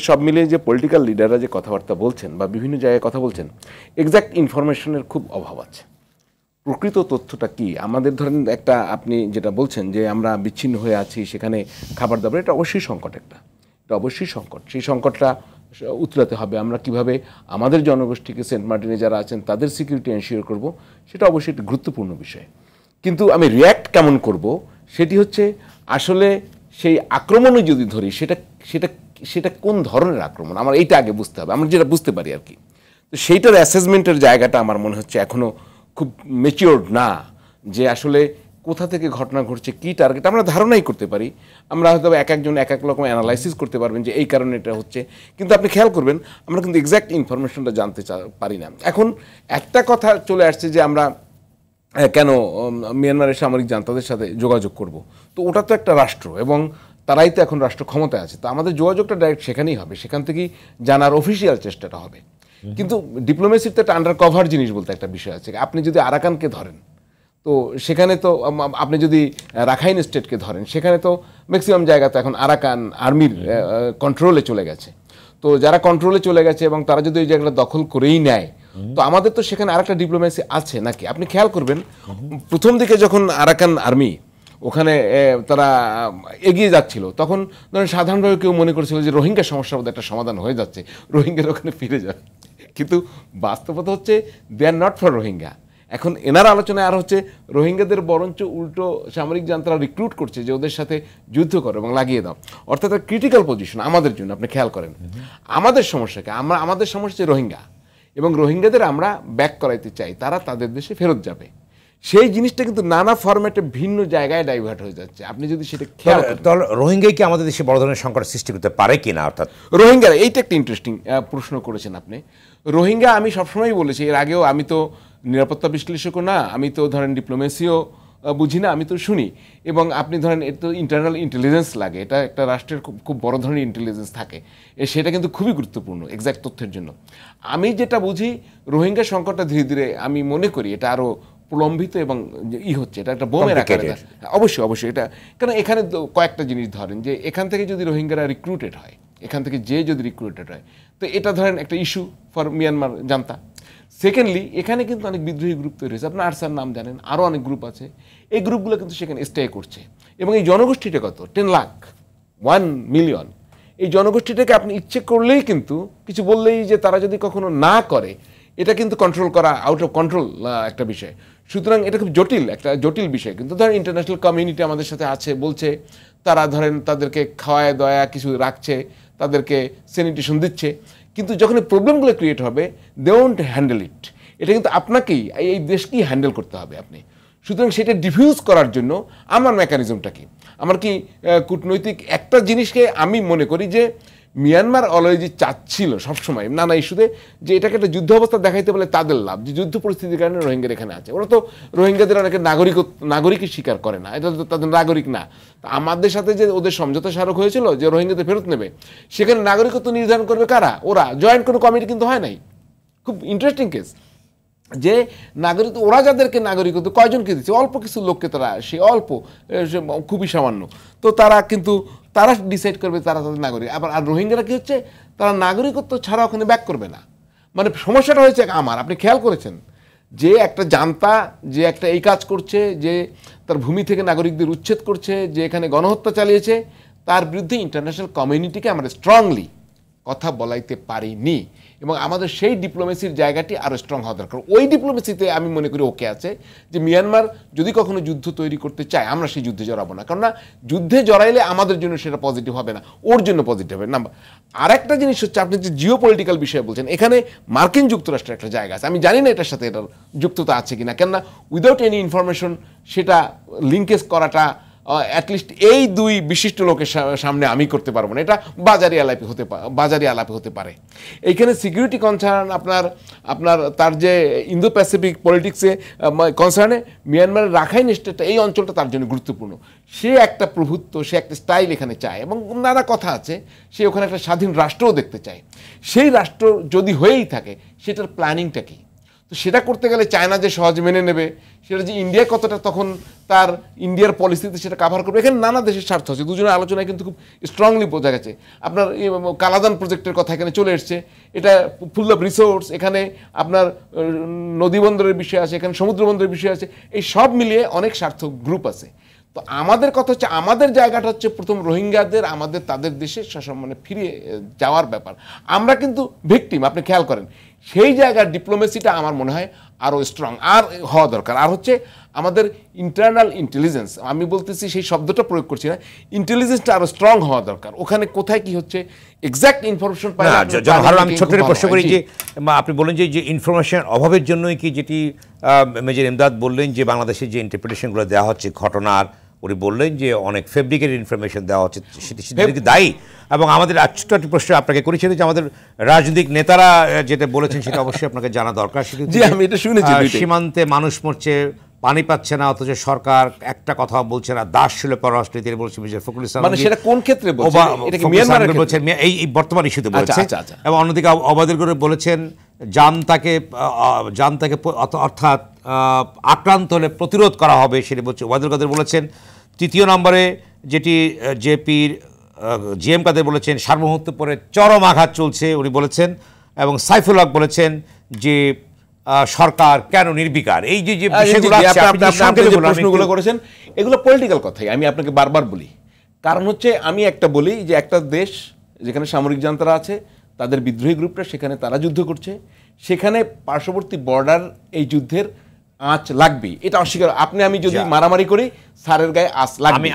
সব মিলিয়ে যে পলিটিক্যাল লিডাররা যে কথাবার্তা বলছেন বা বিভিন্ন জায়গায় কথা বলছেন, এক্স্যাক্ট ইনফরমেশনের খুব অভাব আছে। প্রকৃত তথ্যটা কি আমাদের, ধরেন একটা আপনি যেটা বলছেন যে আমরা বিচ্ছিন্ন হয়ে আছি, সেখানে খাবার দাবার, এটা অবশ্যই সংকট, এটা অবশ্যই সংকট। সেই সংকটটা উতরাতে হবে। আমরা কিভাবে আমাদের জনগোষ্ঠীকে, সেন্ট মার্টিনে যারা আছেন তাদের সিকিউরিটি এনশিওর করব, সেটা অবশ্যই একটা গুরুত্বপূর্ণ বিষয়। কিন্তু আমি রিয়্যাক্ট কেমন করব, সেটি হচ্ছে আসলে সেই আক্রমণও যদি ধরি, সেটা সেটা সেটা কোন ধরনের আক্রমণ, আমার এইটা আগে বুঝতে হবে, আমরা যেটা বুঝতে পারি আর কি। তো সেইটার অ্যাসেসমেন্টের জায়গাটা আমার মনে হচ্ছে এখনও খুব ম্যাচিওরড না, যে আসলে কোথা থেকে ঘটনা ঘটছে, কী টার্গেট, আমরা ধারণাই করতে পারি। আমরা হয়তো এক একজন এক এক রকম অ্যানালাইসিস করতে পারবেন যে এই কারণে এটা হচ্ছে, কিন্তু আপনি খেয়াল করবেন আমরা কিন্তু এক্স্যাক্ট ইনফরমেশনটা জানতে পারি না। এখন একটা কথা চলে আসছে যে আমরা কেন মিয়ানমারের সামরিক জান্তাদের সাথে যোগাযোগ করব, তো ওটা তো একটা রাষ্ট্র এবং তারাই তো এখন রাষ্ট্র ক্ষমতায় আছে, তো আমাদের যোগাযোগটা ডাইরেক্ট সেখানেই হবে, সেখান থেকেই জানার অফিসিয়াল চেষ্টাটা হবে। কিন্তু ডিপ্লোমেসির তো একটা আন্ডার কভার জিনিস বলতে একটা বিষয় আছে। আপনি যদি আরাকানকে ধরেন, তো সেখানে তো আপনি যদি রাখাইন স্টেটকে ধরেন, সেখানে তো ম্যাক্সিমাম জায়গা তো এখন আরাকান আর্মির কন্ট্রোলে চলে গেছে। তো যারা কন্ট্রোলে চলে গেছে এবং তারা যদি ওই জায়গাটা দখল করেই নেয়, তো আমাদের তো সেখানে আরেকটা ডিপ্লোমেসি আছে নাকি? আপনি খেয়াল করবেন প্রথম দিকে যখন আরাকান আর্মি ওখানে তারা এগিয়ে যাচ্ছিল, তখন ধরেন সাধারণভাবে কেউ মনে করেছিল যে রোহিঙ্গা সমস্যার মধ্যে একটা সমাধান হয়ে যাচ্ছে, রোহিঙ্গার ওখানে ফিরে যাবে। কিন্তু বাস্তবতা হচ্ছে দে আর নট ফর রোহিঙ্গা। এখন এনার আলোচনায় আর হচ্ছে রোহিঙ্গাদের বরঞ্চ উল্টো সামরিক জান্তারা রিক্রুট করছে যে ওদের সাথে যুদ্ধ করো এবং লাগিয়ে দাও, অর্থাৎ ক্রিটিক্যাল পজিশন আমাদের জন্য। আপনি খেয়াল করেন আমাদের সমস্যাকে, আমাদের সমস্যা হচ্ছে রোহিঙ্গা, এবং রোহিঙ্গাদের আমরা ব্যাক করাইতে চাই, তারা তাদের দেশে ফেরত যাবে। সেই জিনিসটা কিন্তু নানা ফরম্যাটে ভিন্ন জায়গায় ডাইভার্ট হয়ে যাচ্ছে। আপনি যদি সেটা খেয়াল করেন, তাহলে রোহিঙ্গাই কি আমাদের দেশে বড় ধরনের সংকট সৃষ্টি করতে পারে কিনা? অর্থাৎ রোহিঙ্গা, এইটা একটা ইন্টারেস্টিং প্রশ্ন করেছেন আপনি। রোহিঙ্গা আমি সবসময় বলেছি, এর আগেও, আমি তো নিরাপত্তা বিশ্লেষকও না, আমি তো ধরেন ডিপ্লোমেসিও বুঝি না, আমি তো শুনি। এবং আপনি ধরেন এর তো ইন্টারনাল ইন্টেলিজেন্স লাগে, এটা একটা রাষ্ট্রের খুব বড় ধরনের ইন্টেলিজেন্স থাকে, সেটা কিন্তু খুবই গুরুত্বপূর্ণ এক্স্যাক্ট তথ্যের জন্য। আমি যেটা বুঝি, রোহিঙ্গা সংকটটা ধীরে ধীরে আমি মনে করি এটা আরও প্রলম্বিত এবং হচ্ছে, এটা একটা বোমের আকারে। অবশ্যই অবশ্যই এটা, কারণ এখানে কয়েকটা জিনিস ধরেন যে এখান থেকে যদি রোহিঙ্গারা রিক্রুটেড হয়, এখান থেকে যদি রিক্রুটেড হয়, তো এটা ধরেন একটা issue for Myanmar junta. Secondly, এখানে কিন্তু অনেক বিদ্রোহী গ্রুপ তৈরি হয়েছে, আপনার আরসার নাম জানেন, আরও অনেক গ্রুপ আছে। এই গ্রুপগুলো কিন্তু সেখানে স্টে করছে, এবং এই জনগোষ্ঠীটা কত 10 লাখ, 1 মিলিয়ন। এই জনগোষ্ঠীটাকে আপনি ইচ্ছে করলেই কিন্তু কিছু বললেই যে তারা যদি কখনো না করে, এটা কিন্তু কন্ট্রোল করা আউট অফ কন্ট্রোল একটা বিষয়। সুতরাং এটা খুব একটা জটিল বিষয়। কিন্তু ধরেন ইন্টারন্যাশনাল কমিউনিটি আমাদের সাথে আছে, বলছে, তারা ধরেন তাদেরকে খাওয়ায় দয়া কিছু রাখছে, তাদেরকে স্যানিটেশন দিচ্ছে, কিন্তু যখন এই প্রবলেমগুলো ক্রিয়েট হবে, দে ওন্ট হ্যান্ডেল ইট। এটা কিন্তু আপনাকেই, এই দেশকেই হ্যান্ডেল করতে হবে আপনি। সুতরাং সেটা ডিফিউজ করার জন্য আমার মেকানিজমটা কি, আমার কি কূটনৈতিক একটা জিনিসকে আমি মনে করি যে মিয়ানমার অলওয়েজ চাচ্ছিল সবসময় নানা ইস্যুতে যে এটাকে একটা যুদ্ধ অবস্থা দেখাইতে বলে তাদের লাভ, যে যুদ্ধ পরিস্থিতির কারণে রোহিঙ্গার এখানে আছে। ওরা তো রোহিঙ্গাদের অনেকে নাগরিকই স্বীকার করে না, এটা তো তাদের নাগরিক না। আমাদের সাথে যে ওদের সমঝোতা স্মারক হয়েছিল যে রোহিঙ্গাদের ফেরত নেবে, সেখানে নাগরিকত্ব নির্ধারণ করবে কারা? ওরা। জয়েন্ট কোনো কমিটি কিন্তু হয় নাই। খুব ইন্টারেস্টিং কেস যে নাগরিক, ওরা যাদেরকে নাগরিকত্ব কয়জনকে দিচ্ছে, অল্প কিছু লোককে, তারা সে অল্প, খুবই সামান্য, তো তারা কিন্তু তারা ডিসাইড করবে তারা তাদের নাগরিক। আবার আর রোহিঙ্গারা কি হচ্ছে, তারা নাগরিকত্ব ছাড়া ওখানে ব্যাক করবে না। মানে সমস্যাটা হয়েছে আমার, আপনি খেয়াল করেছেন যে একটা জান্তা যে একটা এই কাজ করছে, যে তার ভূমি থেকে নাগরিকদের উচ্ছেদ করছে, যে এখানে গণহত্যা চালিয়েছে, তার বিরুদ্ধে ইন্টারন্যাশনাল কমিউনিটিকে আমরা স্ট্রংলি কথা বলাইতে পারিনি, এবং আমাদের সেই ডিপ্লোমেসির জায়গাটি আরও স্ট্রং হওয়া দরকার। ওই ডিপ্লোমেসিতে আমি মনে করি ওকে আছে যে মিয়ানমার যদি কখনো যুদ্ধ তৈরি করতে চায়, আমরা সেই যুদ্ধে জড়াবো না, কেননা যুদ্ধে জড়াইলে আমাদের জন্য সেটা পজিটিভ হবে না, ওর জন্য পজিটিভ হবে না। আর একটা জিনিস হচ্ছে, আপনি যে জিও পলিটিক্যাল বিষয়ে বলছেন, এখানে মার্কিন যুক্তরাষ্ট্রের একটা জায়গা আছে, আমি জানি না এটার সাথে এটার যুক্ততা আছে কিনা, কেননা উইদাউট এনি ইনফরমেশন সেটা লিঙ্কেজ করাটা অ্যাটলিস্ট এই দুই বিশিষ্ট লোকের সামনে আমি করতে পারবো না, এটা বাজারি আলাপে হতে পারে। এইখানে সিকিউরিটি কনসার্ন আপনার তার যে ইন্দো প্যাসিফিক পলিটিক্সে কনসার্নে মিয়ানমারের রাখাইন স্টেটটা, এই অঞ্চলটা তার জন্য গুরুত্বপূর্ণ। সে একটা প্রভুত্ব, সে একটা স্টাইল এখানে চায়, এবং নানা কথা আছে, সে ওখানে একটা স্বাধীন রাষ্ট্রও দেখতে চায়। সেই রাষ্ট্র যদি হয়েই থাকে, সেটার প্ল্যানিংটা কি? তো তো সেটা করতে গেলে চায়না যে সহজে মেনে নেবে, সেটা যে ইন্ডিয়া কতটা তখন তার ইন্ডিয়ার পলিসিতে সেটা কাভার করবে, এখানে নানা দেশের স্বার্থ আছে। দুজনের আলোচনায় কিন্তু খুব স্ট্রংলি বোঝা গেছে। আপনার কালাদান প্রজেক্টের কথা এখানে চলে এসছে, এটা ফুল অফ রিসোর্স, এখানে আপনার নদী বন্দরের বিষয় আছে, এখানে সমুদ্র বন্দরের বিষয় আছে, এই সব মিলিয়ে অনেক স্বার্থ গ্রুপ আছে। তো আমাদের কথা হচ্ছে, আমাদের জায়গাটা হচ্ছে প্রথম রোহিঙ্গাদের আমাদের তাদের দেশে সসম্মানে ফিরে যাওয়ার ব্যাপার। আমরা কিন্তু ভিকটিম, আপনি খেয়াল করেন, সেই জায়গার ডিপ্লোমেসিটা আমার মনে হয় আরও স্ট্রং আর হওয়া দরকার। আর হচ্ছে আমাদের ইন্টারনাল ইন্টেলিজেন্স, আমি বলতেছি সেই শব্দটা প্রয়োগ করছি না, ইন্টেলিজেন্সটা আরও স্ট্রং হওয়া দরকার। ওখানে কোথায় কি হচ্ছে এক্স্যাক্ট ইনফরমেশন পাই না। আমি ছোট প্রশ্ন করি যে আপনি বলেন যে ইনফরমেশন অভাবের জন্যই কি, যেটি মেজর ইমদাদ বললেন যে বাংলাদেশের যে ইন্টারপ্রিটেশনগুলো দেওয়া হচ্ছে ঘটনার, উনি বললেন যে অনেক ফেব্রিকেটেড ইনফরমেশন দেওয়া হচ্ছে, সেটা কি দায়ী? এবং আমাদের ছোট্ট একটি প্রশ্ন আপনাকে করেছিল যে আমাদের রাজনৈতিক নেতারা যেটা বলেছেন সেটা অবশ্যই আপনাকে জানা দরকার। সীমান্তে মানুষ মরছে, পানি পাচ্ছে না, অথচ সরকার একটা কথা বলছে না, দাস ছিল পররাষ্ট্রনীতি বলছে ফখরুল ইসলাম। মানে সেটা কোন ক্ষেত্রে বলছেন? এই বর্তমান ইস্যুতে বলছেন। এবং অন্যদিকে ওবায়দুল করে বলেছেন জানতাকে অর্থাৎ আক্রান্ত হলে প্রতিরোধ করা হবে, সেটা বলছে ওবায়দুল কাদের বলেছেন। তৃতীয় নম্বরে যেটি জেপির জিএম কাদের বলেছেন, সার্বভৌমত্ব পরে চরম আঘাত চলছে উনি বলেছেন। এবং সাইফুল হক বলেছেন যে সরকার কেন নির্বিকার। এই যে প্রশ্নগুলো করেছেন, এগুলো পলিটিক্যাল কথাই আমি আপনাকে বারবার বলি। কারণ হচ্ছে আমি একটা বলি যে একটা দেশ যেখানে সামরিক যন্ত্ররা আছে, তাদের বিদ্রোহী গ্রুপটা সেখানে তারা যুদ্ধ করছে, সেখানে পার্শ্ববর্তী বর্ডার এই যুদ্ধের আঁচ লাগবে, এটা অস্বীকার। আপনি আমি যদি মারামারি করি, স্যারের গায়ে আঁচ লাগবে।